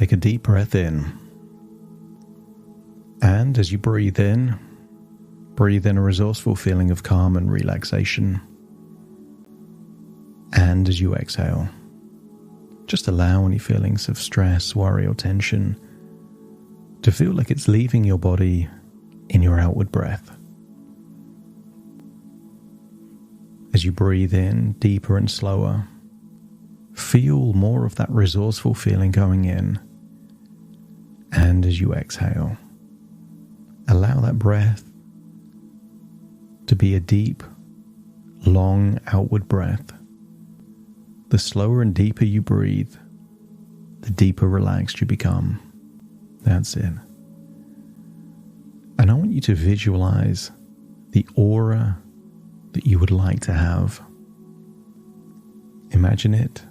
Take a deep breath in. And as you breathe in a resourceful feeling of calm and relaxation. And as you exhale, just allow any feelings of stress, worry, or tension to feel like it's leaving your body in your outward breath. As you breathe in deeper and slower, feel more of that resourceful feeling going in. And as you exhale, allow that breath to be a deep, long outward breath. The slower and deeper you breathe, the deeper relaxed you become. That's it. And I want you to visualize the aura that you would like to have. Imagine it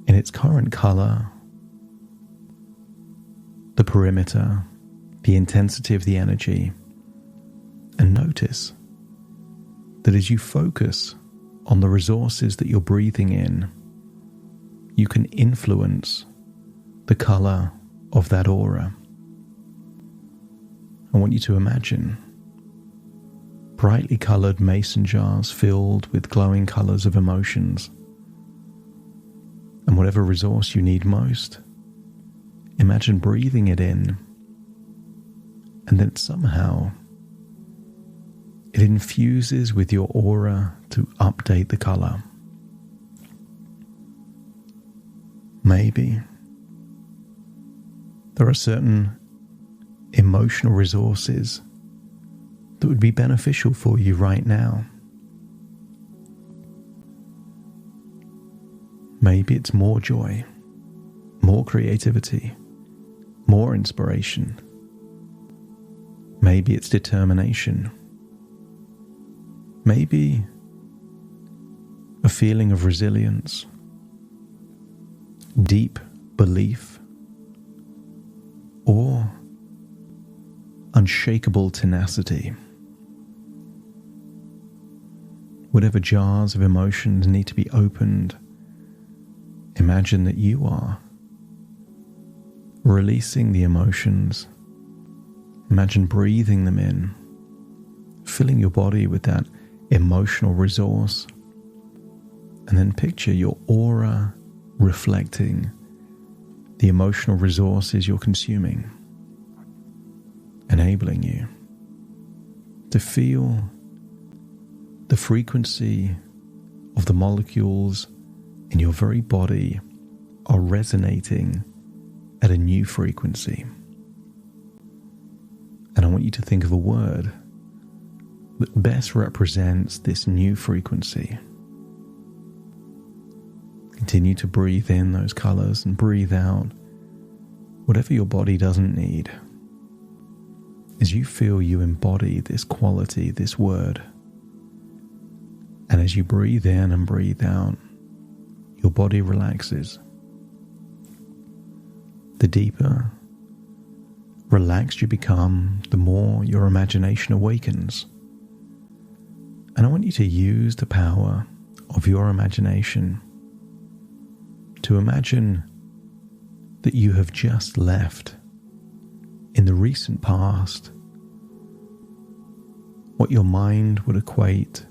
in its current color, the perimeter, the intensity of the energy, and notice that as you focus on the resources that you're breathing in, you can influence the color of that aura. I want you to imagine brightly colored mason jars filled with glowing colors of emotions. And whatever resource you need most, imagine breathing it in, and then somehow it infuses with your aura to update the color. Maybe there are certain emotional resources that would be beneficial for you right now. Maybe it's more joy, more creativity, more inspiration. Maybe it's determination. Maybe a feeling of resilience, deep belief, or unshakable tenacity. Whatever jars of emotions need to be opened, imagine that you are releasing the emotions. Imagine breathing them in, filling your body with that emotional resource, and then picture your aura reflecting the emotional resources you're consuming, enabling you to feel the frequency of the molecules in your very body are resonating at a new frequency. And I want you to think of a word that best represents this new frequency. Continue to breathe in those colors and breathe out whatever your body doesn't need. As you feel you embody this quality, this word, and as you breathe in and breathe out, your body relaxes. The deeper relaxed you become, the more your imagination awakens. And I want you to use the power of your imagination to imagine that you have just left in the recent past what your mind would equate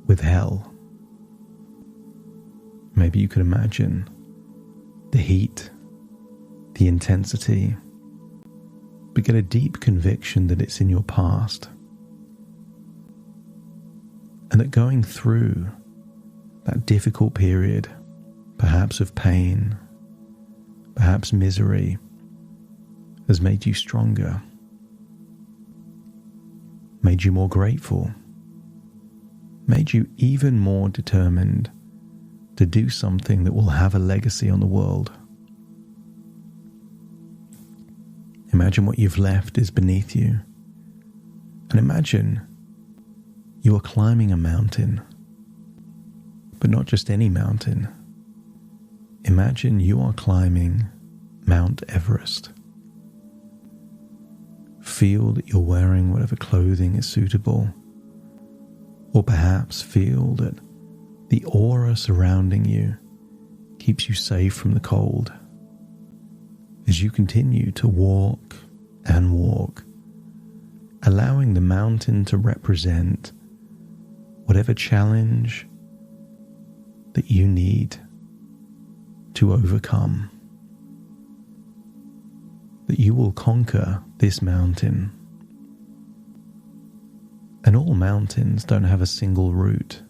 with hell. Maybe you could imagine the heat, the intensity, but get a deep conviction that it's in your past. And that going through that difficult period, perhaps of pain, perhaps misery, has made you stronger, made you more grateful, made you even more determined to do something that will have a legacy on the world. Imagine what you've left is beneath you, and imagine you are climbing a mountain, but not just any mountain. Imagine you are climbing Mount Everest. Feel that you're wearing whatever clothing is suitable, or perhaps feel that the aura surrounding you keeps you safe from the cold. as you continue to walk and walk, allowing the mountain to represent whatever challenge that you need to overcome, that you will conquer this mountain. And all mountains don't have a single route.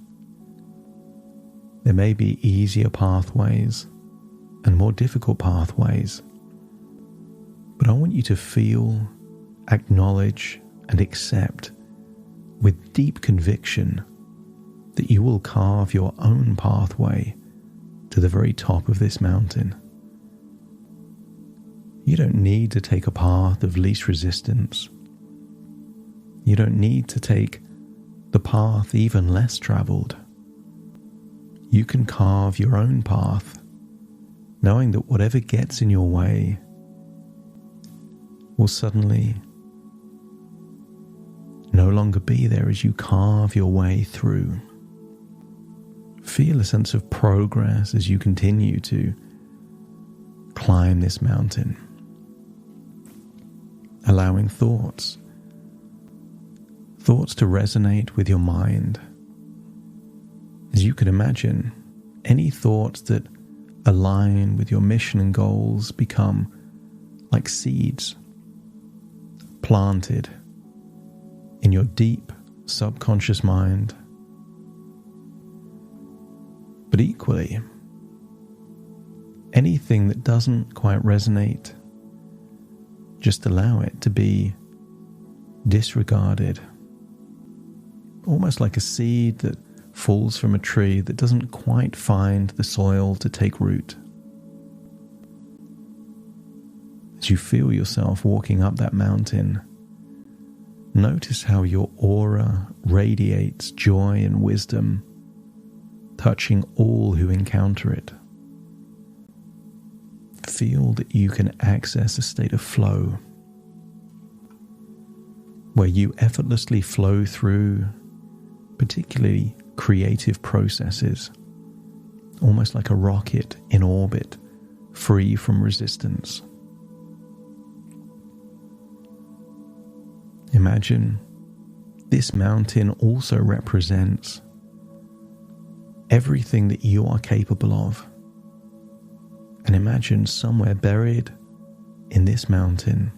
There may be easier pathways and more difficult pathways, but I want you to feel, acknowledge, and accept with deep conviction that you will carve your own pathway to the very top of this mountain. You don't need to take a path of least resistance. You don't need to take the path even less traveled. You can carve your own path, knowing that whatever gets in your way will suddenly no longer be there as you carve your way through. Feel a sense of progress as you continue to climb this mountain, allowing thoughts to resonate with your mind. As you can imagine, any thoughts that align with your mission and goals become like seeds planted in your deep subconscious mind. But equally, anything that doesn't quite resonate, just allow it to be disregarded. Almost like a seed that falls from a tree that doesn't quite find the soil to take root. As you feel yourself walking up that mountain, notice how your aura radiates joy and wisdom, touching all who encounter it. Feel that you can access a state of flow, where you effortlessly flow through particularly creative processes, almost like a rocket in orbit, free from resistance. Imagine this mountain also represents everything that you are capable of. And imagine somewhere buried in this mountain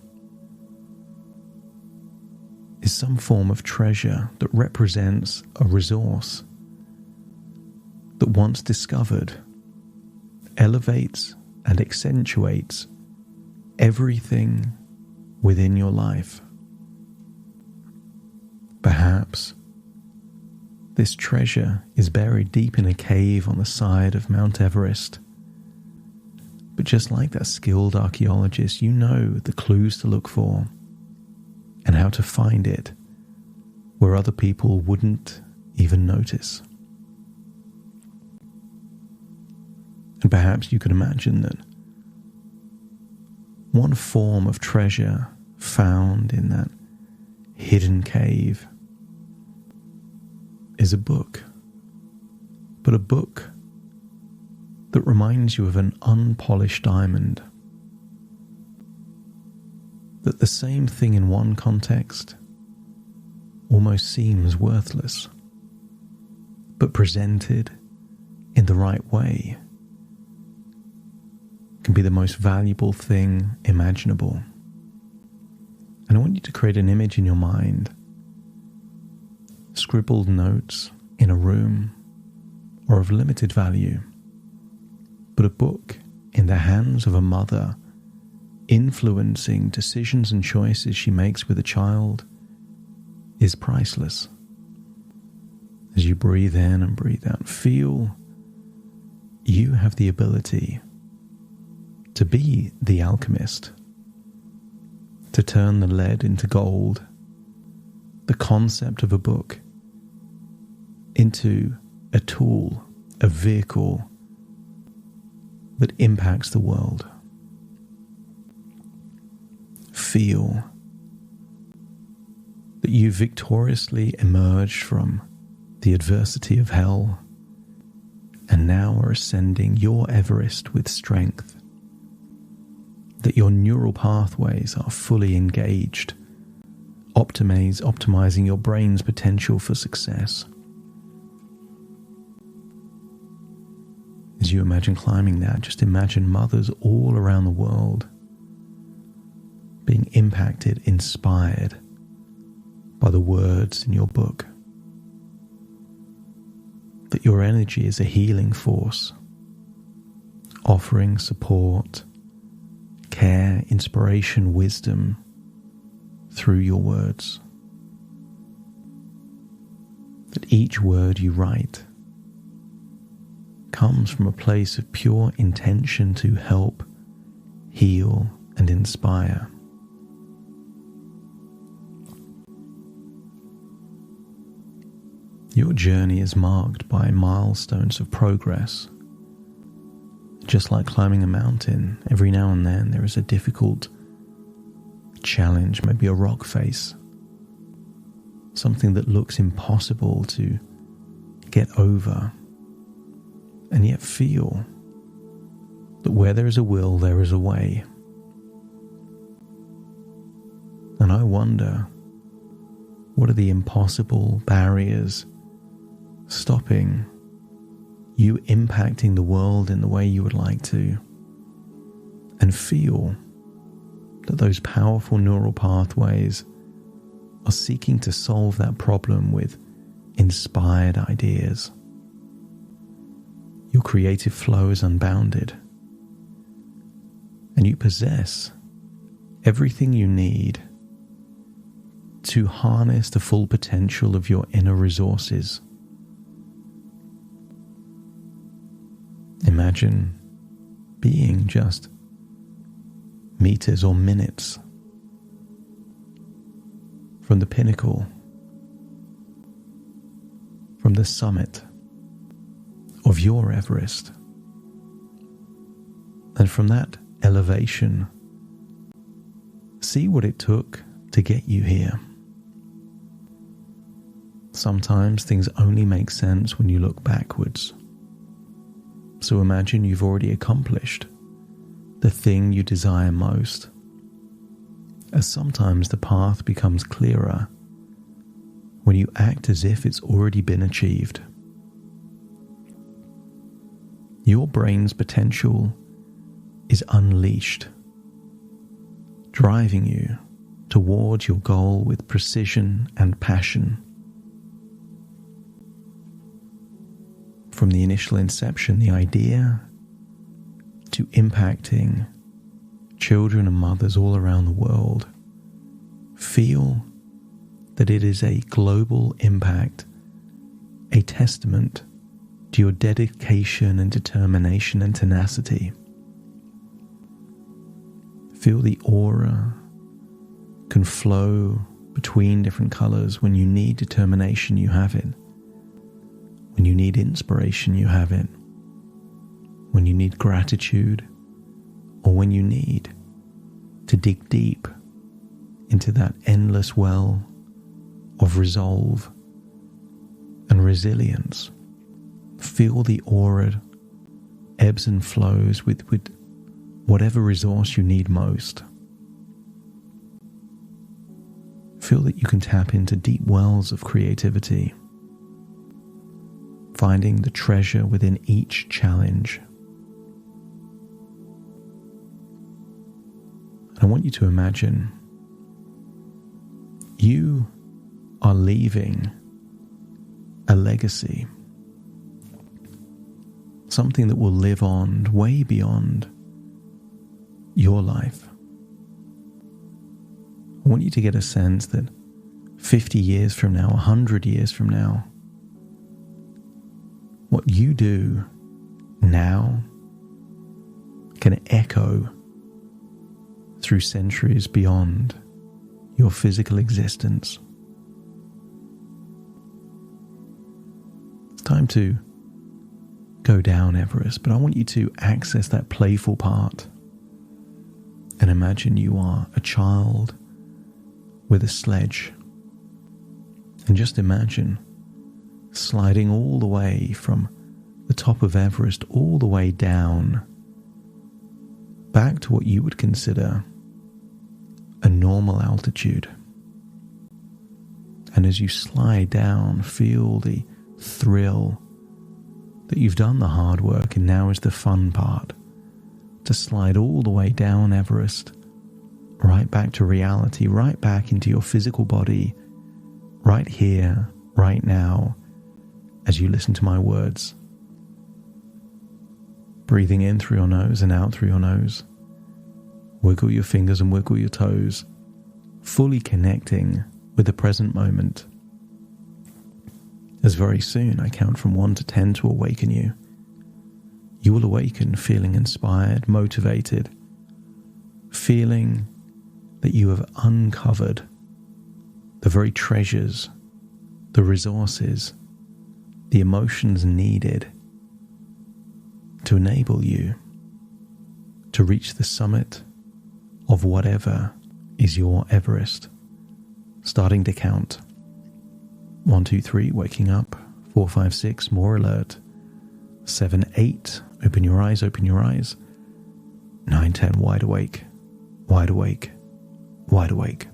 is some form of treasure that represents a resource that, once discovered, elevates and accentuates everything within your life. Perhaps this treasure is buried deep in a cave on the side of Mount Everest. But just like that skilled archaeologist, you know the clues to look for and how to find it where other people wouldn't even notice. And perhaps you could imagine that one form of treasure found in that hidden cave is a book, but a book that reminds you of an unpolished diamond. That the same thing in one context almost seems worthless, but presented in the right way can be the most valuable thing imaginable. And I want you to create an image in your mind, scribbled notes in a room or of limited value, but a book in the hands of a mother influencing decisions and choices she makes with a child is priceless. As you breathe in and breathe out, feel you have the ability to be the alchemist, to turn the lead into gold, the concept of a book into a tool, a vehicle that impacts the world. Feel that you victoriously emerged from the adversity of hell and now are ascending your Everest with strength. that your neural pathways are fully engaged, optimizing your brain's potential for success. As you imagine climbing that, just imagine mothers all around the world being impacted, inspired by the words in your book. That your energy is a healing force, offering support, care, inspiration, wisdom through your words. That each word you write comes from a place of pure intention to help, heal, and inspire. Your journey is marked by milestones of progress. Just like climbing a mountain, every now and then there is a difficult challenge, maybe a rock face, something that looks impossible to get over, and yet feel that where there is a will, there is a way. And I wonder, what are the impossible barriers stopping you impacting the world in the way you would like to, and feel that those powerful neural pathways are seeking to solve that problem with inspired ideas. Your creative flow is unbounded, and you possess everything you need to harness the full potential of your inner resources. Imagine being just meters or minutes from the pinnacle, from the summit of your Everest. And from that elevation, see what it took to get you here. Sometimes things only make sense when you look backwards. So imagine you've already accomplished the thing you desire most, as sometimes the path becomes clearer when you act as if it's already been achieved. Your brain's potential is unleashed, driving you towards your goal with precision and passion. From the initial inception, the idea, to impacting children and mothers all around the world, feel that it is a global impact, a testament to your dedication and determination and tenacity. Feel the aura can flow between different colors. When you need determination, you have it. When you need inspiration, you have it. When you need gratitude, or when you need to dig deep into that endless well of resolve and resilience, feel the aura ebbs and flows with whatever resource you need most. Feel that you can tap into deep wells of creativity, finding the treasure within each challenge. I want you to imagine you are leaving a legacy, something that will live on way beyond your life. I want you to get a sense that 50 years from now, 100 years from now, what you do now can echo through centuries beyond your physical existence. It's time to go down Everest, but I want you to access that playful part and imagine you are a child with a sledge, and just imagine sliding all the way from the top of Everest all the way down back to what you would consider a normal altitude. And as you slide down, feel the thrill that you've done the hard work, and now is the fun part, to slide all the way down Everest, right back to reality, right back into your physical body, right here, right now, as you listen to my words. Breathing in through your nose and out through your nose. Wiggle your fingers and wiggle your toes, fully connecting with the present moment. As very soon I count from 1 to 10 to awaken you. You will awaken feeling inspired, motivated, feeling that you have uncovered the very treasures, the resources, the emotions needed to enable you to reach the summit of whatever is your Everest. Starting to count. 1, 2, 3, waking up. 4, 5, 6, more alert. 7, 8, open your eyes, open your eyes. 9, 10, wide awake, wide awake, wide awake.